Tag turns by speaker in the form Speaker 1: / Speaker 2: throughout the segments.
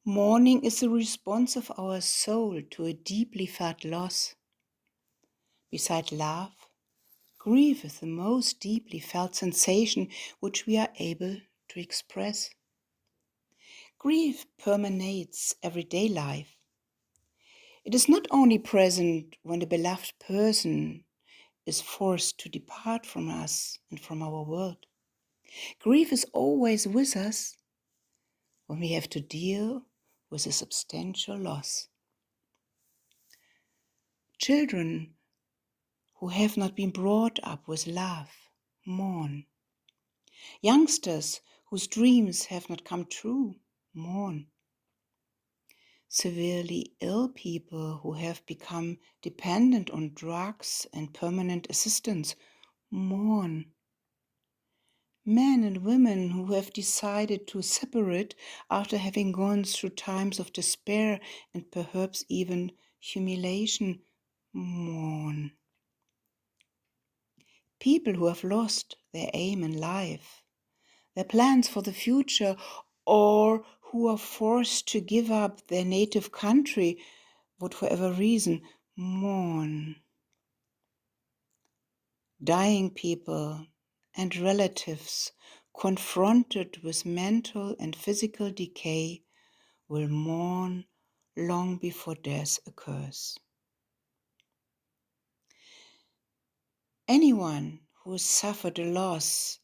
Speaker 1: Mourning is the response of our soul to a deeply felt loss. Beside love, grief is the most deeply felt sensation which we are able to express. Grief permeates everyday life. It is not only present when a beloved person is forced to depart from us and from our world. Grief is always with us when we have to deal with a substantial loss. Children who have not been brought up with love mourn. Youngsters whose dreams have not come true mourn. Severely ill people who have become dependent on drugs and permanent assistance mourn. Men and women who have decided to separate after having gone through times of despair and perhaps even humiliation mourn. People who have lost their aim in life, their plans for the future, or who are forced to give up their native country, whatever reason, mourn. Dying people and relatives confronted with mental and physical decay will mourn long before death occurs. Anyone who has suffered a loss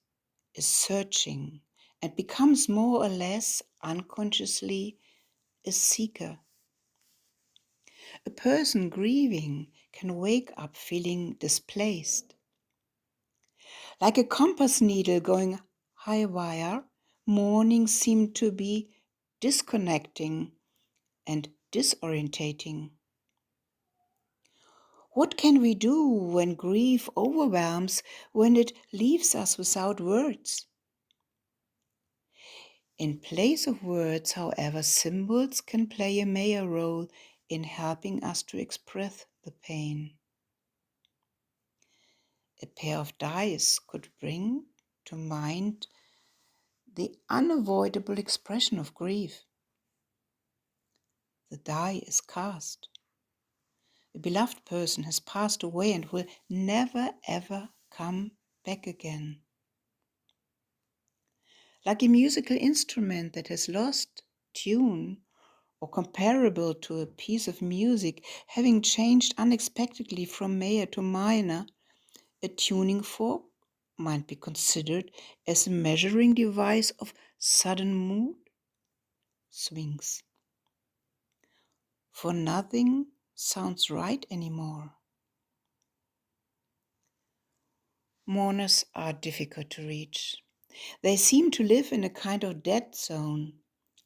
Speaker 1: is searching and becomes more or less unconsciously a seeker. A person grieving can wake up feeling displaced. Like a compass needle going haywire, mourning seemed to be disconnecting and disorientating. What can we do when grief overwhelms, when it leaves us without words? In place of words, however, symbols can play a major role in helping us to express the pain. A pair of dice could bring to mind the unavoidable expression of grief. The die is cast. A beloved person has passed away and will never ever come back again. Like a musical instrument that has lost tune, or comparable to a piece of music having changed unexpectedly from major to minor, a tuning fork might be considered as a measuring device of sudden mood swings. For nothing sounds right anymore. Mourners are difficult to reach. They seem to live in a kind of dead zone,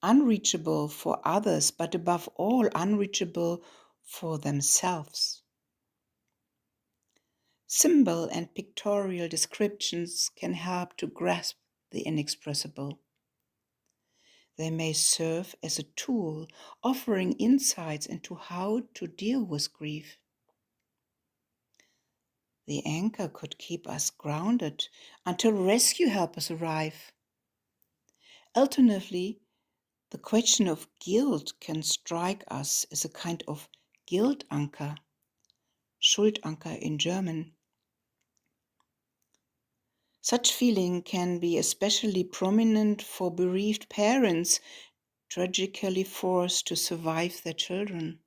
Speaker 1: unreachable for others, but above all, unreachable for themselves. Symbol and pictorial descriptions can help to grasp the inexpressible. They may serve as a tool, offering insights into how to deal with grief. The anchor could keep us grounded until rescue helpers arrive. Alternatively, the question of guilt can strike us as a kind of guilt anchor, Schuldanker in German. Such feeling can be especially prominent for bereaved parents tragically forced to survive their children.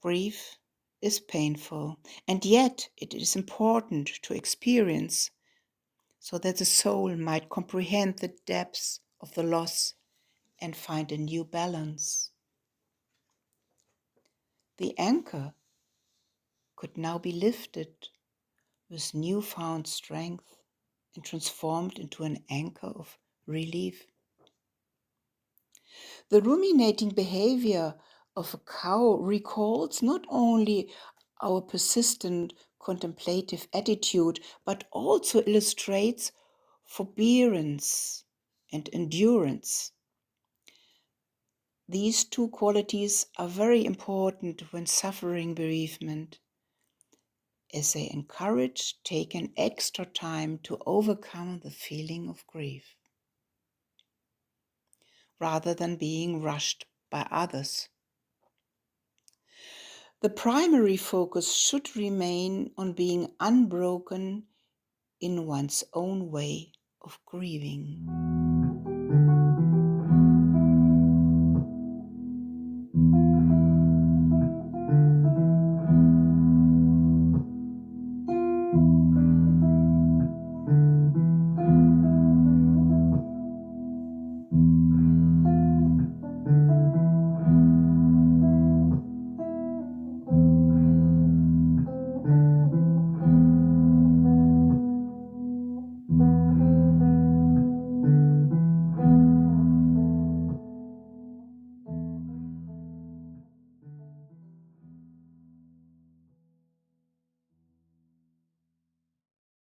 Speaker 1: Grief is painful, and yet it is important to experience so that the soul might comprehend the depths of the loss and find a new balance. The anchor could now be lifted with newfound strength and transformed into an anchor of relief. The ruminating behavior of a cow recalls not only our persistent contemplative attitude, but also illustrates forbearance and endurance. These two qualities are very important when suffering bereavement, as they encourage taking extra time to overcome the feeling of grief. rather than being rushed by others. The primary focus should remain on being unbroken in one's own way of grieving.